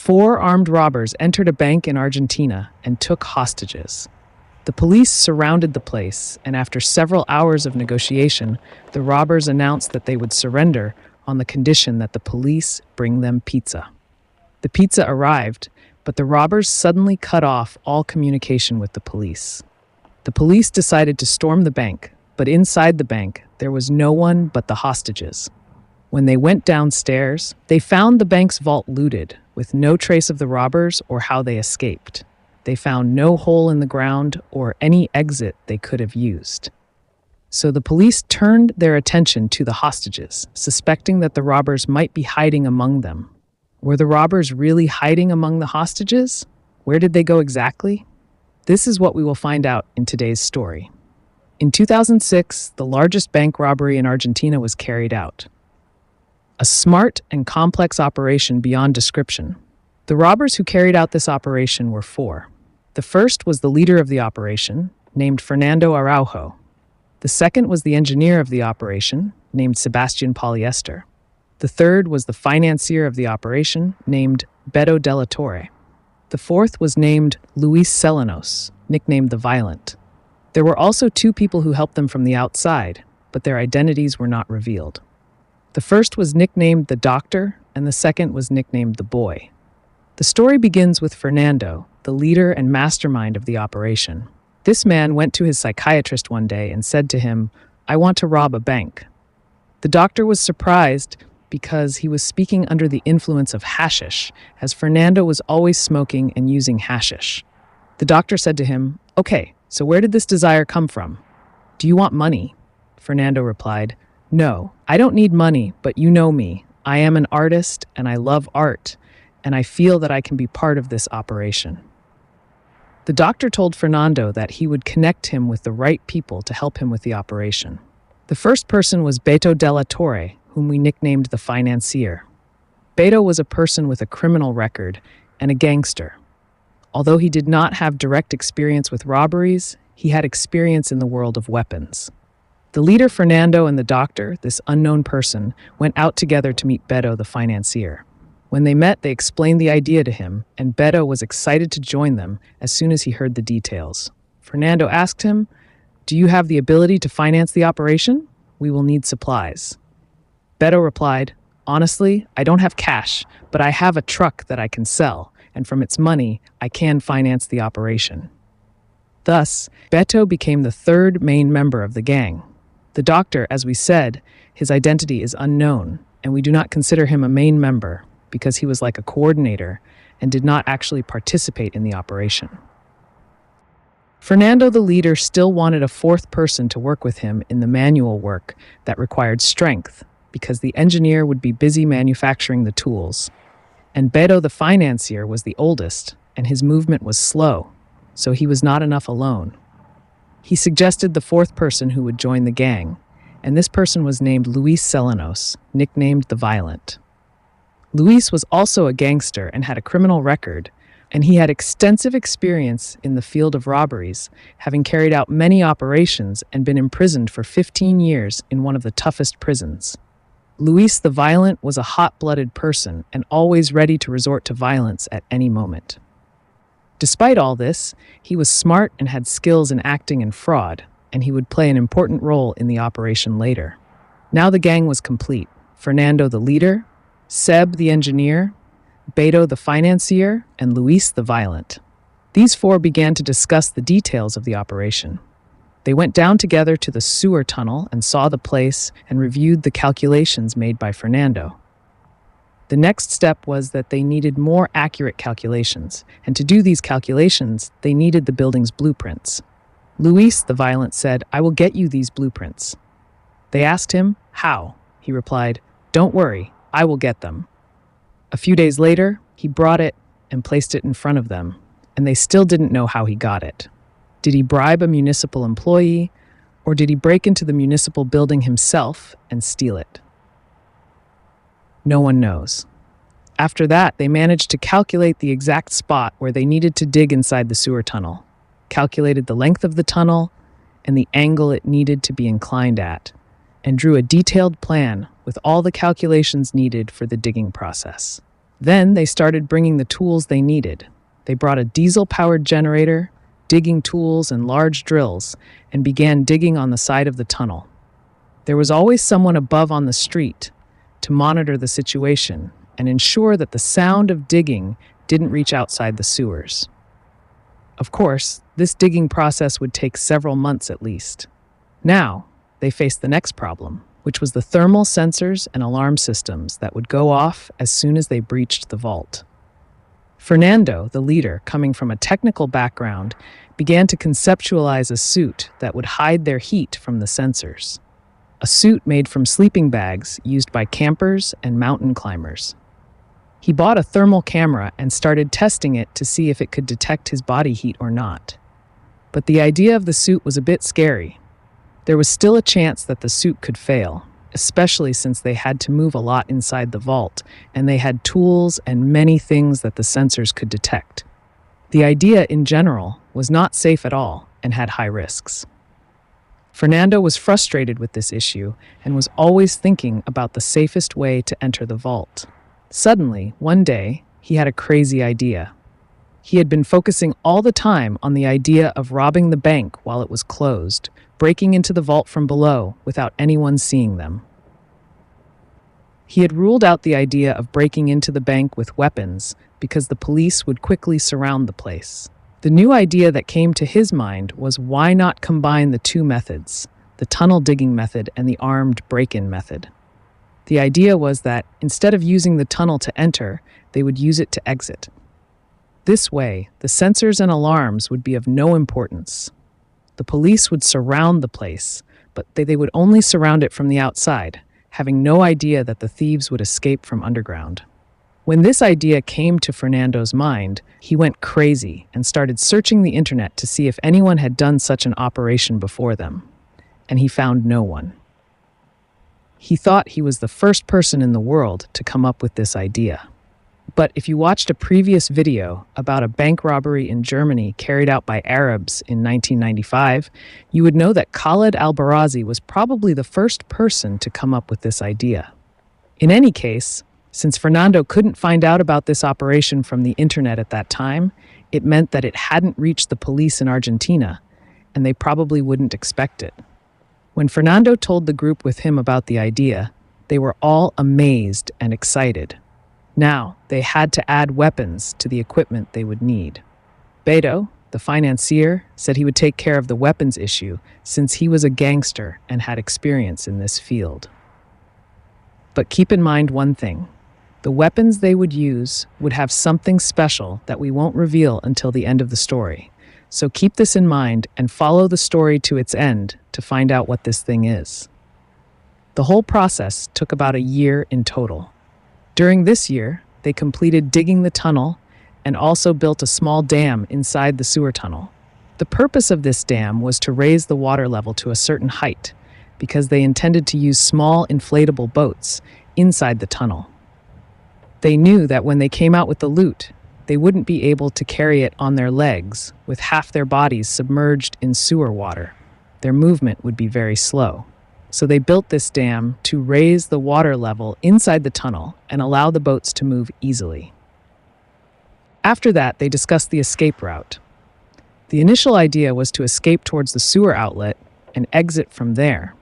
Four armed robbers entered a bank in Argentina and took hostages. The police surrounded the place, and after several hours of negotiation, the robbers announced that they would surrender on the condition that the police bring them pizza. The pizza arrived, but the robbers suddenly cut off all communication with the police. The police decided to storm the bank, but inside the bank, there was no one but the hostages. When they went downstairs, they found the bank's vault looted, with no trace of the robbers or how they escaped. They found no hole in the ground or any exit they could have used. So the police turned their attention to the hostages, suspecting that the robbers might be hiding among them. Were the robbers really hiding among the hostages? Where did they go exactly? This is what we will find out in today's story. In 2006, the largest bank robbery in Argentina was carried out. A smart and complex operation beyond description. The robbers who carried out this operation were four. The first was the leader of the operation, named Fernando Araujo. The second was the engineer of the operation, named Sebastian Polyester. The third was the financier of the operation, named Beto Della Torre. The fourth was named Luis Selenos, nicknamed the Violent. There were also two people who helped them from the outside, but their identities were not revealed. The first was nicknamed the Doctor, and the second was nicknamed the Boy. The story begins with Fernando, the leader and mastermind of the operation. This man went to his psychiatrist one day and said to him, "I want to rob a bank." The doctor was surprised because he was speaking under the influence of hashish, as Fernando was always smoking and using hashish. The doctor said to him, "Okay, so where did this desire come from? Do you want money?" Fernando replied, "No, I don't need money, but you know me. I am an artist and I love art, and I feel that I can be part of this operation." The doctor told Fernando that he would connect him with the right people to help him with the operation. The first person was Beto Della Torre, whom we nicknamed the financier. Beto was a person with a criminal record and a gangster. Although he did not have direct experience with robberies, he had experience in the world of weapons. The leader Fernando and the doctor, this unknown person, went out together to meet Beto, the financier. When they met, they explained the idea to him, and Beto was excited to join them as soon as he heard the details. Fernando asked him, "Do you have the ability to finance the operation? We will need supplies." Beto replied, "Honestly, I don't have cash, but I have a truck that I can sell, and from its money, I can finance the operation." Thus, Beto became the third main member of the gang. The doctor, as we said, his identity is unknown, and we do not consider him a main member because he was like a coordinator and did not actually participate in the operation. Fernando, the leader, still wanted a fourth person to work with him in the manual work that required strength because the engineer would be busy manufacturing the tools. And Beto, the financier, was the oldest, and his movement was slow, so he was not enough alone. He suggested the fourth person who would join the gang, and this person was named Luis Selenos, nicknamed the Violent. Luis was also a gangster and had a criminal record, and he had extensive experience in the field of robberies, having carried out many operations and been imprisoned for 15 years in one of the toughest prisons. Luis the Violent was a hot-blooded person and always ready to resort to violence at any moment. Despite all this, he was smart and had skills in acting and fraud, and he would play an important role in the operation later. Now the gang was complete. Fernando the leader, Seb the engineer, Beto the financier, and Luis the Violent. These four began to discuss the details of the operation. They went down together to the sewer tunnel and saw the place and reviewed the calculations made by Fernando. The next step was that they needed more accurate calculations, and to do these calculations, they needed the building's blueprints. Luis the Violent said, "I will get you these blueprints." They asked him, "How?" He replied, "Don't worry, I will get them." A few days later, he brought it and placed it in front of them, and they still didn't know how he got it. Did he bribe a municipal employee, or did he break into the municipal building himself and steal it? No one knows. After that, they managed to calculate the exact spot where they needed to dig inside the sewer tunnel, calculated the length of the tunnel and the angle it needed to be inclined at, and drew a detailed plan with all the calculations needed for the digging process. Then they started bringing the tools they needed. They brought a diesel-powered generator, digging tools, and large drills, and began digging on the side of the tunnel. There was always someone above on the street to monitor the situation and ensure that the sound of digging didn't reach outside the sewers. Of course, this digging process would take several months at least. Now, they faced the next problem, which was the thermal sensors and alarm systems that would go off as soon as they breached the vault. Fernando, the leader, coming from a technical background, began to conceptualize a suit that would hide their heat from the sensors. A suit made from sleeping bags used by campers and mountain climbers. He bought a thermal camera and started testing it to see if it could detect his body heat or not. But the idea of the suit was a bit scary. There was still a chance that the suit could fail, especially since they had to move a lot inside the vault, and they had tools and many things that the sensors could detect. The idea in general was not safe at all and had high risks. Fernando was frustrated with this issue and was always thinking about the safest way to enter the vault. Suddenly, one day, he had a crazy idea. He had been focusing all the time on the idea of robbing the bank while it was closed, breaking into the vault from below without anyone seeing them. He had ruled out the idea of breaking into the bank with weapons because the police would quickly surround the place. The new idea that came to his mind was, why not combine the two methods, the tunnel digging method and the armed break-in method? The idea was that instead of using the tunnel to enter, they would use it to exit. This way, the sensors and alarms would be of no importance. The police would surround the place, but they would only surround it from the outside, having no idea that the thieves would escape from underground. When this idea came to Fernando's mind, he went crazy and started searching the internet to see if anyone had done such an operation before them. And he found no one. He thought he was the first person in the world to come up with this idea. But if you watched a previous video about a bank robbery in Germany carried out by Arabs in 1995, you would know that Khaled al-Barazi was probably the first person to come up with this idea. In any case, since Fernando couldn't find out about this operation from the internet at that time, it meant that it hadn't reached the police in Argentina, and they probably wouldn't expect it. When Fernando told the group with him about the idea, they were all amazed and excited. Now, they had to add weapons to the equipment they would need. Beto, the financier, said he would take care of the weapons issue since he was a gangster and had experience in this field. But keep in mind one thing. The weapons they would use would have something special that we won't reveal until the end of the story. So keep this in mind and follow the story to its end to find out what this thing is. The whole process took about a year in total. During this year, they completed digging the tunnel and also built a small dam inside the sewer tunnel. The purpose of this dam was to raise the water level to a certain height because they intended to use small inflatable boats inside the tunnel. They knew that when they came out with the loot, they wouldn't be able to carry it on their legs with half their bodies submerged in sewer water. Their movement would be very slow. So they built this dam to raise the water level inside the tunnel and allow the boats to move easily. After that, they discussed the escape route. The initial idea was to escape towards the sewer outlet and exit from there.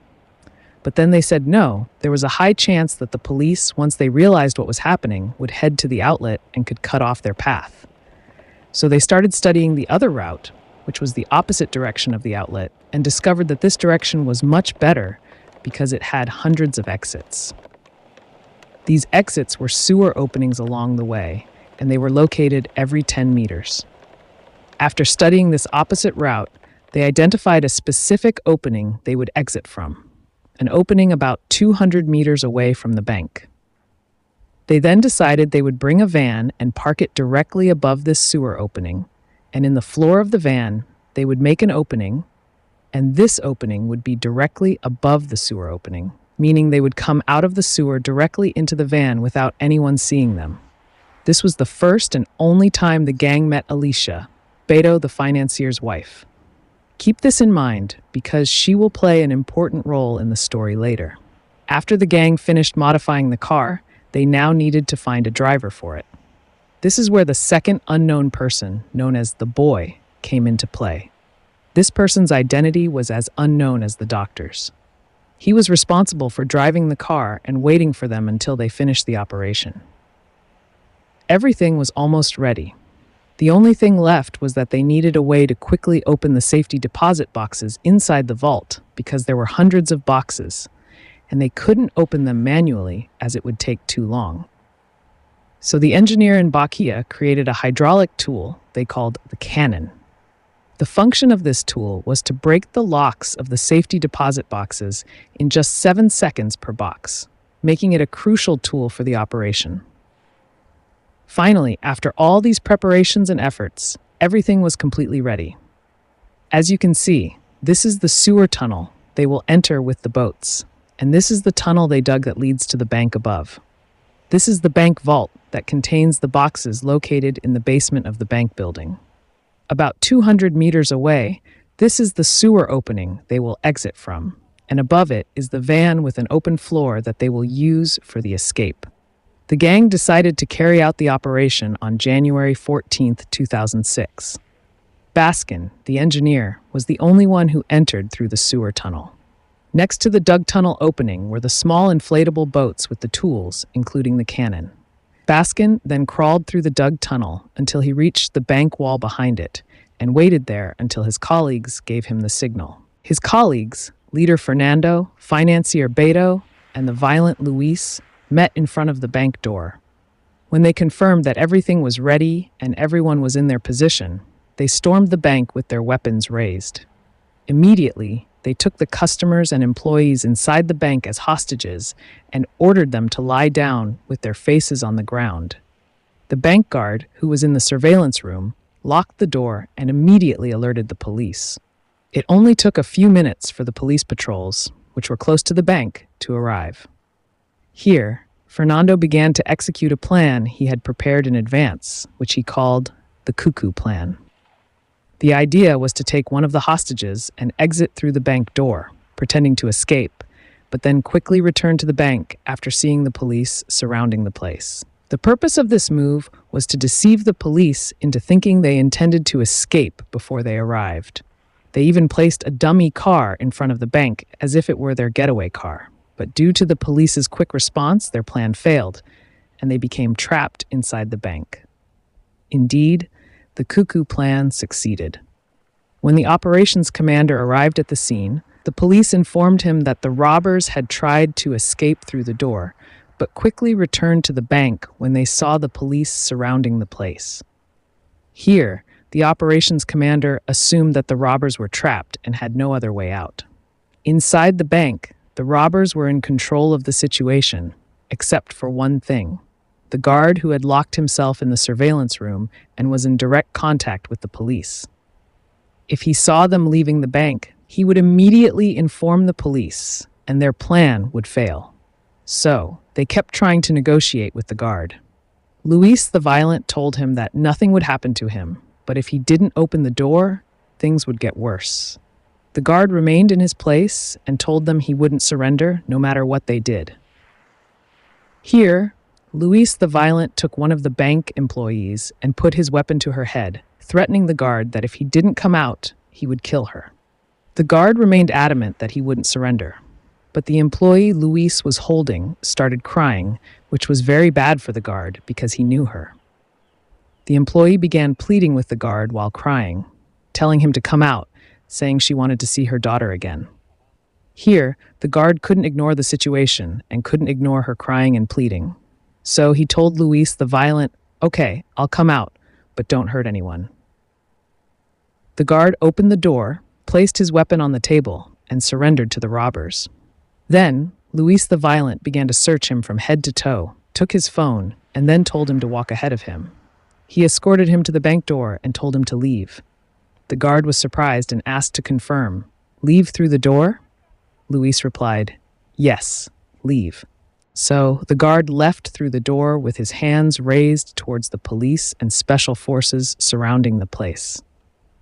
But then they said no, there was a high chance that the police, once they realized what was happening, would head to the outlet and could cut off their path. So they started studying the other route, which was the opposite direction of the outlet, and discovered that this direction was much better because it had hundreds of exits. These exits were sewer openings along the way, and they were located every 10 meters. After studying this opposite route, they identified a specific opening they would exit from. An opening about 200 meters away from the bank. They then decided they would bring a van and park it directly above this sewer opening, and in the floor of the van, they would make an opening, and this opening would be directly above the sewer opening, meaning they would come out of the sewer directly into the van without anyone seeing them. This was the first and only time the gang met Alicia, Beto the financier's wife. Keep this in mind because she will play an important role in the story later. After the gang finished modifying the car, They now needed to find a driver for it. This is where the second unknown person, known as the boy, came into play. This person's identity was as unknown as the doctor's. He was responsible for driving the car and waiting for them until they finished the operation. Everything was almost ready. The only thing left was that they needed a way to quickly open the safety deposit boxes inside the vault because there were hundreds of boxes, and they couldn't open them manually as it would take too long. So the engineer in Bakia created a hydraulic tool they called the cannon. The function of this tool was to break the locks of the safety deposit boxes in just 7 seconds per box, making it a crucial tool for the operation. Finally, after all these preparations and efforts, everything was completely ready. As you can see, this is the sewer tunnel they will enter with the boats, and this is the tunnel they dug that leads to the bank above. This is the bank vault that contains the boxes located in the basement of the bank building. About 200 meters away, this is the sewer opening they will exit from, and above it is the van with an open floor that they will use for the escape. The gang decided to carry out the operation on January 14, 2006. Baskin, the engineer, was the only one who entered through the sewer tunnel. Next to the dug tunnel opening were the small inflatable boats with the tools, including the cannon. Baskin then crawled through the dug tunnel until he reached the bank wall behind it and waited there until his colleagues gave him the signal. His colleagues, leader Fernando, financier Beto, and the violent Luis, met in front of the bank door. When they confirmed that everything was ready and everyone was in their position, they stormed the bank with their weapons raised. Immediately, they took the customers and employees inside the bank as hostages and ordered them to lie down with their faces on the ground. The bank guard, who was in the surveillance room, locked the door and immediately alerted the police. It only took a few minutes for the police patrols, which were close to the bank, to arrive. Here, Fernando began to execute a plan he had prepared in advance, which he called the Cuckoo Plan. The idea was to take one of the hostages and exit through the bank door, pretending to escape, but then quickly return to the bank after seeing the police surrounding the place. The purpose of this move was to deceive the police into thinking they intended to escape before they arrived. They even placed a dummy car in front of the bank as if it were their getaway car. But due to the police's quick response, their plan failed, and they became trapped inside the bank. Indeed, the Cuckoo Plan succeeded. When the operations commander arrived at the scene, the police informed him that the robbers had tried to escape through the door, but quickly returned to the bank when they saw the police surrounding the place. Here, the operations commander assumed that the robbers were trapped and had no other way out. Inside the bank, the robbers were in control of the situation, except for one thing: the guard who had locked himself in the surveillance room and was in direct contact with the police. If he saw them leaving the bank, he would immediately inform the police, and their plan would fail. So, they kept trying to negotiate with the guard. Luis the Violent told him that nothing would happen to him, but if he didn't open the door, things would get worse. The guard remained in his place and told them he wouldn't surrender no matter what they did. Here, Luis the Violent took one of the bank employees and put his weapon to her head, threatening the guard that if he didn't come out, he would kill her. The guard remained adamant that he wouldn't surrender, but the employee Luis was holding started crying, which was very bad for the guard because he knew her. The employee began pleading with the guard while crying, telling him to come out, saying she wanted to see her daughter again. Here, the guard couldn't ignore the situation and couldn't ignore her crying and pleading. So he told Luis the Violent, "Okay, I'll come out, but don't hurt anyone." The guard opened the door, placed his weapon on the table, and surrendered to the robbers. Then, Luis the Violent began to search him from head to toe, took his phone, and then told him to walk ahead of him. He escorted him to the bank door and told him to leave. The guard was surprised and asked to confirm, "Leave through the door?" Luis replied, "Yes, leave." So the guard left through the door with his hands raised towards the police and special forces surrounding the place.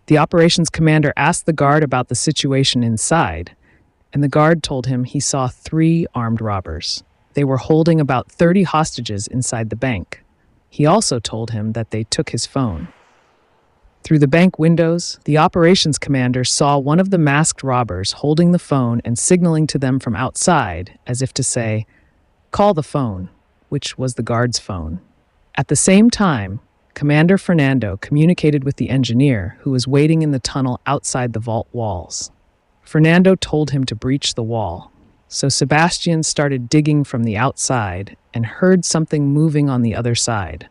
The operations commander asked the guard about the situation inside, and the guard told him he saw 3 armed robbers. They were holding about 30 hostages inside the bank. He also told him that they took his phone. Through the bank windows, the operations commander saw one of the masked robbers holding the phone and signaling to them from outside, as if to say, "Call the phone," which was the guard's phone. At the same time, Commander Fernando communicated with the engineer who was waiting in the tunnel outside the vault walls. Fernando told him to breach the wall, so Sebastian started digging from the outside and heard something moving on the other side.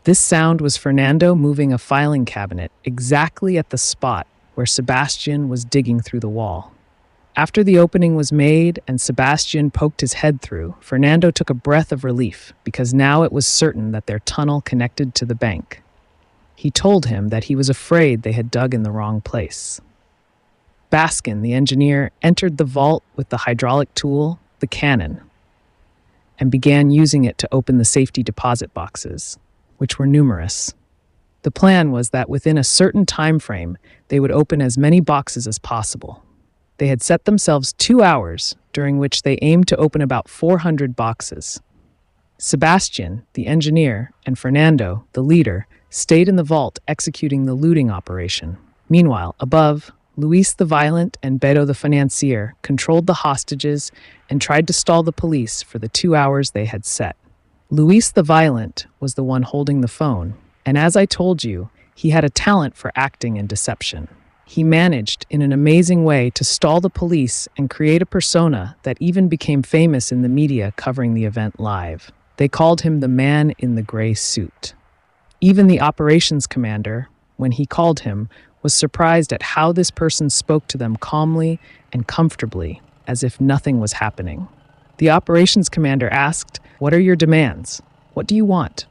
This sound was Fernando moving a filing cabinet exactly at the spot where Sebastian was digging through the wall. After the opening was made and Sebastian poked his head through, Fernando took a breath of relief because now it was certain that their tunnel connected to the bank. He told him that he was afraid they had dug in the wrong place. Baskin, the engineer, entered the vault with the hydraulic tool, the cannon, and began using it to open the safety deposit boxes, which were numerous. The plan was that within a certain time frame, they would open as many boxes as possible. They had set themselves 2 hours, during which they aimed to open about 400 boxes. Sebastian, the engineer, and Fernando, the leader, stayed in the vault executing the looting operation. Meanwhile, above, Luis the Violent and Beto the Financier controlled the hostages and tried to stall the police for the 2 hours they had set. Luis the Violent was the one holding the phone, and as I told you, he had a talent for acting and deception. He managed, in an amazing way, to stall the police and create a persona that even became famous in the media covering the event live. They called him the man in the gray suit. Even the operations commander, when he called him, was surprised at how this person spoke to them calmly and comfortably, as if nothing was happening. The operations commander asked, "What are your demands? What do you want?"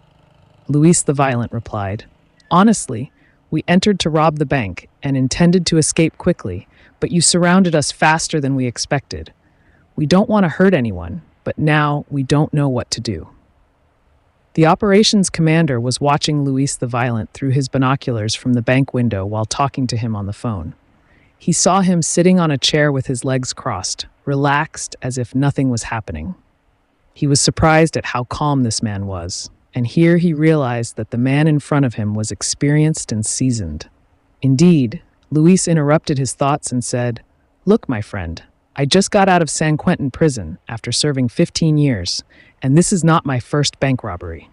Luis the Violent replied, "Honestly, we entered to rob the bank and intended to escape quickly, but you surrounded us faster than we expected. We don't want to hurt anyone, but now we don't know what to do." The operations commander was watching Luis the Violent through his binoculars from the bank window while talking to him on the phone. He saw him sitting on a chair with his legs crossed, relaxed as if nothing was happening. He was surprised at how calm this man was, and here he realized that the man in front of him was experienced and seasoned. Indeed, Luis interrupted his thoughts and said, "Look, my friend, I just got out of San Quentin prison after serving 15 years, and this is not my first bank robbery.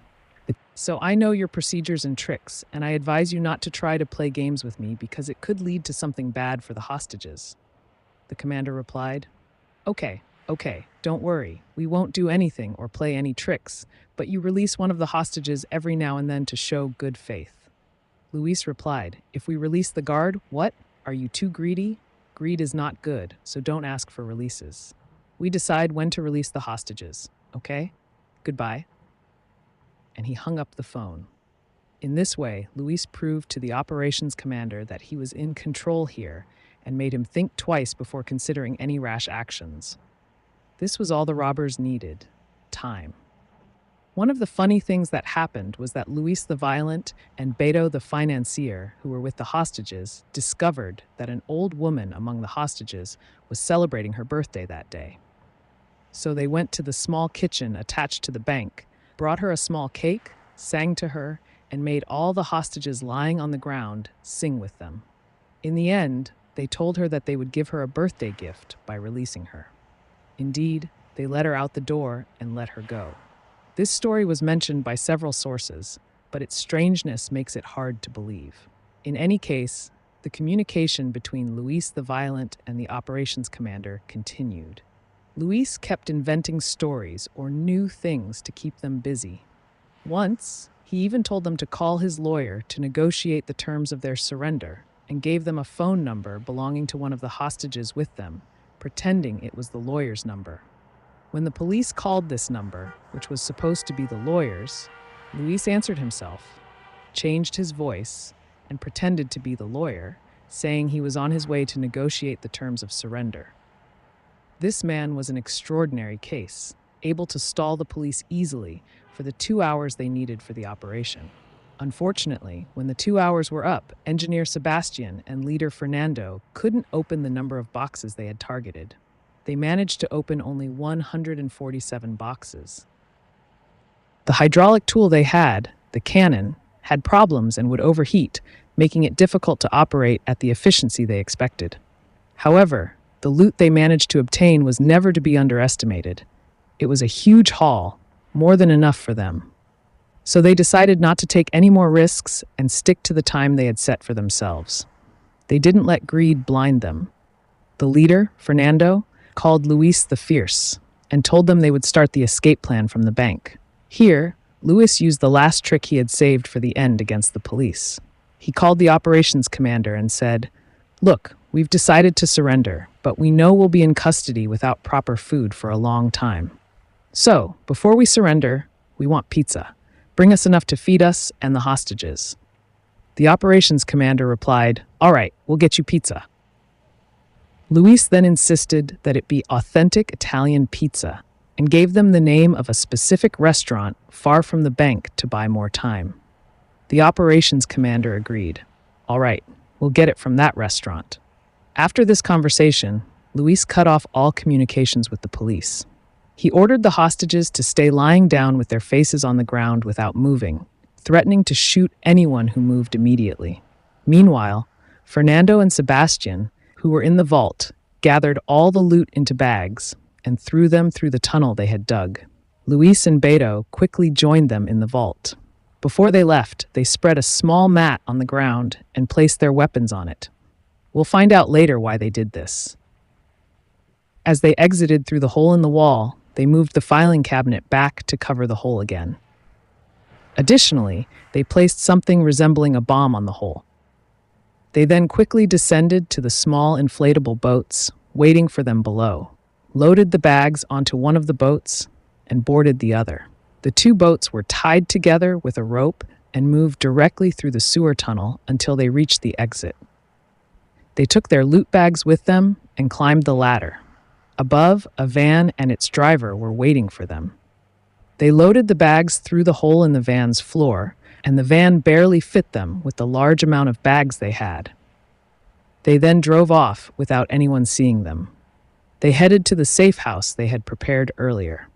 So I know your procedures and tricks, and I advise you not to try to play games with me because it could lead to something bad for the hostages." The commander replied, Okay, don't worry. We won't do anything or play any tricks, but you release one of the hostages every now and then to show good faith." Luis replied, "If we release the guard, what? Are you too greedy? Greed is not good, so don't ask for releases. We decide when to release the hostages, okay? Goodbye." And he hung up the phone. In this way, Luis proved to the operations commander that he was in control here and made him think twice before considering any rash actions. This was all the robbers needed: time. One of the funny things that happened was that Luis the Violent and Beto the Financier, who were with the hostages, discovered that an old woman among the hostages was celebrating her birthday that day. So they went to the small kitchen attached to the bank, brought her a small cake, sang to her, and made all the hostages lying on the ground sing with them. In the end, they told her that they would give her a birthday gift by releasing her. Indeed, they let her out the door and let her go. This story was mentioned by several sources, but its strangeness makes it hard to believe. In any case, the communication between Luis the Violent and the operations commander continued. Luis kept inventing stories or new things to keep them busy. Once, he even told them to call his lawyer to negotiate the terms of their surrender and gave them a phone number belonging to one of the hostages with them, pretending it was the lawyer's number. When the police called this number, which was supposed to be the lawyer's, Luis answered himself, changed his voice, and pretended to be the lawyer, saying he was on his way to negotiate the terms of surrender. This man was an extraordinary case, able to stall the police easily for the 2 hours they needed for the operation. Unfortunately, when the 2 hours were up, Engineer Sebastian and leader Fernando couldn't open the number of boxes they had targeted. they managed to open only 147 boxes. The hydraulic tool they had, the cannon, had problems and would overheat, making it difficult to operate at the efficiency they expected. However, the loot they managed to obtain was never to be underestimated. It was a huge haul, more than enough for them. So they decided not to take any more risks and stick to the time they had set for themselves. They didn't let greed blind them. The leader, Fernando, called Luis the Fierce and told them they would start the escape plan from the bank. Here, Luis used the last trick he had saved for the end against the police. He called the operations commander and said, "Look, we've decided to surrender, but we know we'll be in custody without proper food for a long time. So, before we surrender, we want pizza. Bring us enough to feed us and the hostages." The operations commander replied, "All right, we'll get you pizza." Luis then insisted that it be authentic Italian pizza and gave them the name of a specific restaurant far from the bank to buy more time. The operations commander agreed. "All right, we'll get it from that restaurant." After this conversation, Luis cut off all communications with the police. He ordered the hostages to stay lying down with their faces on the ground without moving, threatening to shoot anyone who moved immediately. Meanwhile, Fernando and Sebastian, who were in the vault, gathered all the loot into bags and threw them through the tunnel they had dug. Luis and Beto quickly joined them in the vault. Before they left, they spread a small mat on the ground and placed their weapons on it. We'll find out later why they did this. As they exited through the hole in the wall, they moved the filing cabinet back to cover the hole again. Additionally, they placed something resembling a bomb on the hole. They then quickly descended to the small inflatable boats, waiting for them below, loaded the bags onto one of the boats, and boarded the other. The two boats were tied together with a rope and moved directly through the sewer tunnel until they reached the exit. They took their loot bags with them and climbed the ladder. Above, a van and its driver were waiting for them. They loaded the bags through the hole in the van's floor, and the van barely fit them with the large amount of bags they had. They then drove off without anyone seeing them. They headed to the safe house they had prepared earlier.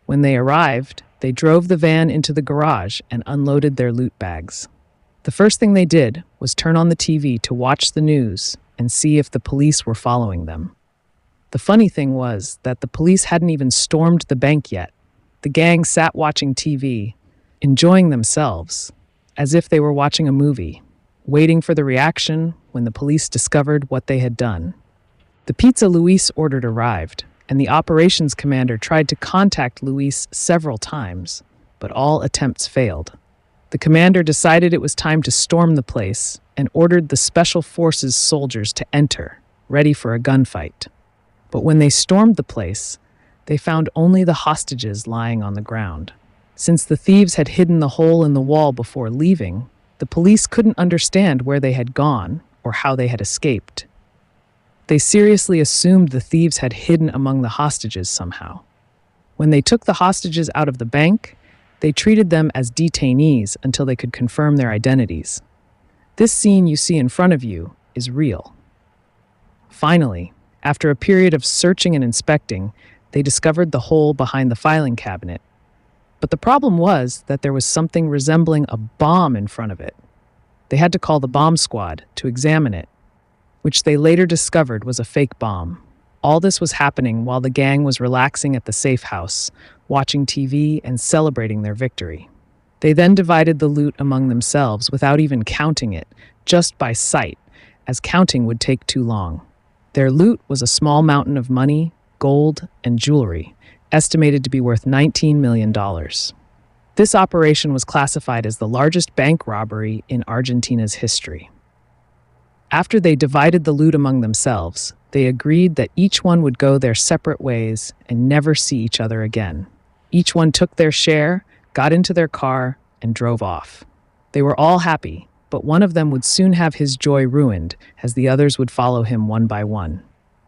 When they arrived, they drove the van into the garage and unloaded their loot bags. The first thing they did was turn on the TV to watch the news and see if the police were following them. The funny thing was that the police hadn't even stormed the bank yet. The gang sat watching TV, enjoying themselves, as if they were watching a movie, waiting for the reaction when the police discovered what they had done. The pizza Luis ordered arrived, and the operations commander tried to contact Luis several times, but all attempts failed. The commander decided it was time to storm the place and ordered the Special Forces soldiers to enter, ready for a gunfight. But when they stormed the place, they found only the hostages lying on the ground. Since the thieves had hidden the hole in the wall before leaving, the police couldn't understand where they had gone or how they had escaped. They seriously assumed the thieves had hidden among the hostages somehow. When they took the hostages out of the bank, they treated them as detainees until they could confirm their identities. This scene you see in front of you is real. Finally, after a period of searching and inspecting, they discovered the hole behind the filing cabinet. But the problem was that there was something resembling a bomb in front of it. They had to call the bomb squad to examine it, which they later discovered was a fake bomb. All this was happening while the gang was relaxing at the safe house, watching TV and celebrating their victory. They then divided the loot among themselves without even counting it, just by sight, as counting would take too long. Their loot was a small mountain of money, gold, and jewelry, estimated to be worth $19 million. This operation was classified as the largest bank robbery in Argentina's history. After they divided the loot among themselves, they agreed that each one would go their separate ways and never see each other again. Each one took their share, got into their car, and drove off. They were all happy, but one of them would soon have his joy ruined, as the others would follow him one by one.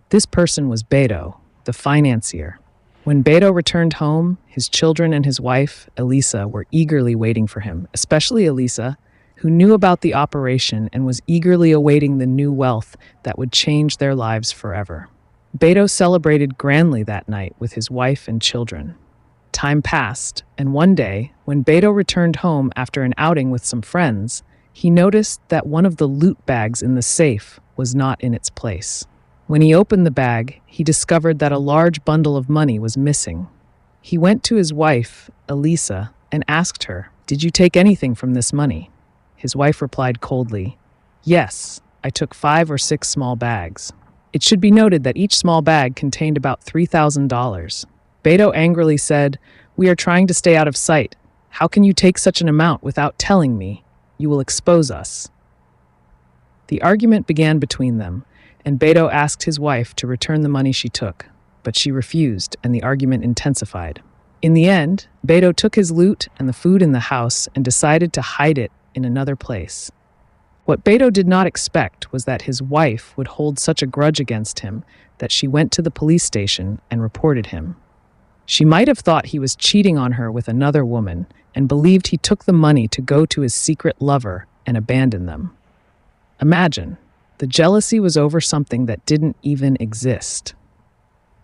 This person was Beto, the financier. When Beto returned home, his children and his wife, Elisa, were eagerly waiting for him, especially Elisa, who knew about the operation and was eagerly awaiting the new wealth that would change their lives forever. Beto celebrated grandly that night with his wife and children. Time passed, and one day, when Beto returned home after an outing with some friends, he noticed that one of the loot bags in the safe was not in its place. When he opened the bag, he discovered that a large bundle of money was missing. He went to his wife, Elisa, and asked her, "Did you take anything from this money?" His wife replied coldly, "Yes, I took 5 or 6 small bags." It should be noted that each small bag contained about $3,000. Beto angrily said, "We are trying to stay out of sight. How can you take such an amount without telling me? You will expose us." The argument began between them, and Beto asked his wife to return the money she took, but she refused, and the argument intensified. In the end, Beto took his loot and the food in the house and decided to hide it in another place. What Beto did not expect was that his wife would hold such a grudge against him that she went to the police station and reported him. She might have thought he was cheating on her with another woman and believed he took the money to go to his secret lover and abandon them. Imagine, the jealousy was over something that didn't even exist.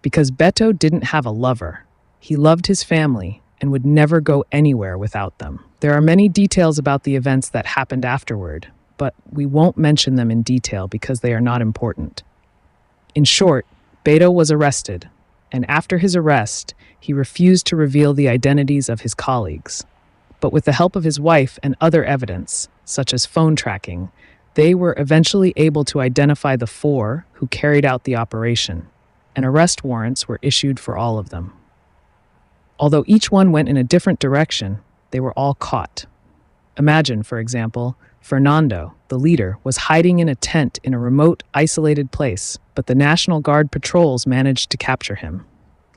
Because Beto didn't have a lover, he loved his family and would never go anywhere without them. There are many details about the events that happened afterward, but we won't mention them in detail because they are not important. In short, Beto was arrested, and after his arrest, he refused to reveal the identities of his colleagues. But with the help of his wife and other evidence, such as phone tracking, they were eventually able to identify the 4 who carried out the operation, and arrest warrants were issued for all of them. Although each one went in a different direction, they were all caught. Imagine, for example, Fernando, the leader, was hiding in a tent in a remote, isolated place, but the National Guard patrols managed to capture him.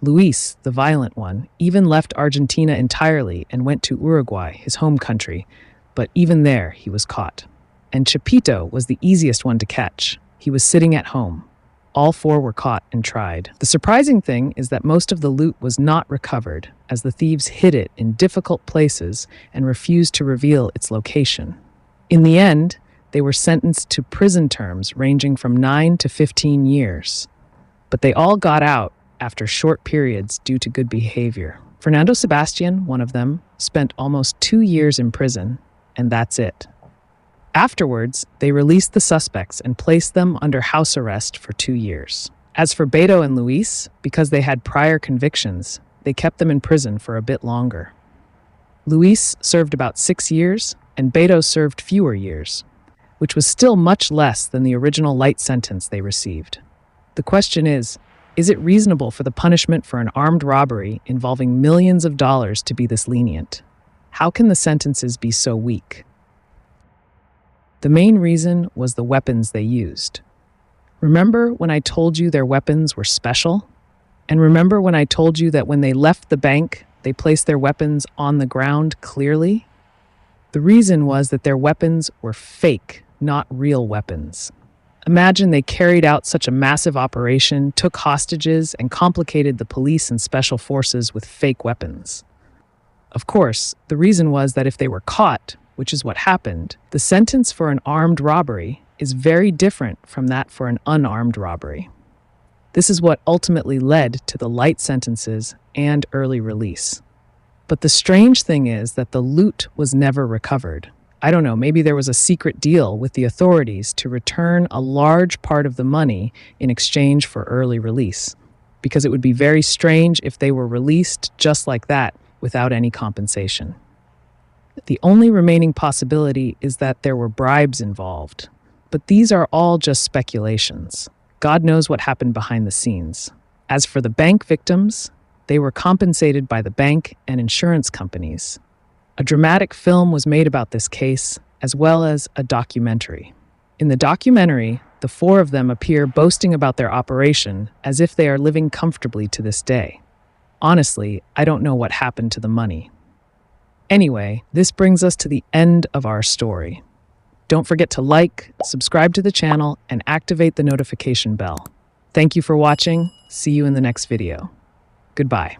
Luis, the violent one, even left Argentina entirely and went to Uruguay, his home country, but even there he was caught. And Chapito was the easiest one to catch. He was sitting at home. All 4 were caught and tried. The surprising thing is that most of the loot was not recovered, as the thieves hid it in difficult places and refused to reveal its location. In the end, they were sentenced to prison terms ranging from 9 to 15 years. But they all got out after short periods due to good behavior. Fernando Sebastian, one of them, spent almost 2 years in prison, and that's it. Afterwards, they released the suspects and placed them under house arrest for 2 years. As for Beto and Luis, because they had prior convictions, they kept them in prison for a bit longer. Luis served about 6 years, and Beto served fewer years, which was still much less than the original light sentence they received. The question is it reasonable for the punishment for an armed robbery involving millions of dollars to be this lenient? How can the sentences be so weak? The main reason was the weapons they used. Remember when I told you their weapons were special? And remember when I told you that when they left the bank, they placed their weapons on the ground clearly? The reason was that their weapons were fake, not real weapons. Imagine they carried out such a massive operation, took hostages, and complicated the police and special forces with fake weapons. Of course, the reason was that if they were caught, which is what happened, the sentence for an armed robbery is very different from that for an unarmed robbery. This is what ultimately led to the light sentences and early release. But the strange thing is that the loot was never recovered. I don't know, maybe there was a secret deal with the authorities to return a large part of the money in exchange for early release, because it would be very strange if they were released just like that without any compensation. The only remaining possibility is that there were bribes involved, but these are all just speculations. God knows what happened behind the scenes. As for the bank victims, they were compensated by the bank and insurance companies. A dramatic film was made about this case, as well as a documentary. In the documentary, the 4 of them appear boasting about their operation as if they are living comfortably to this day. Honestly, I don't know what happened to the money. Anyway, this brings us to the end of our story. Don't forget to like, subscribe to the channel, and activate the notification bell. Thank you for watching. See you in the next video. Goodbye.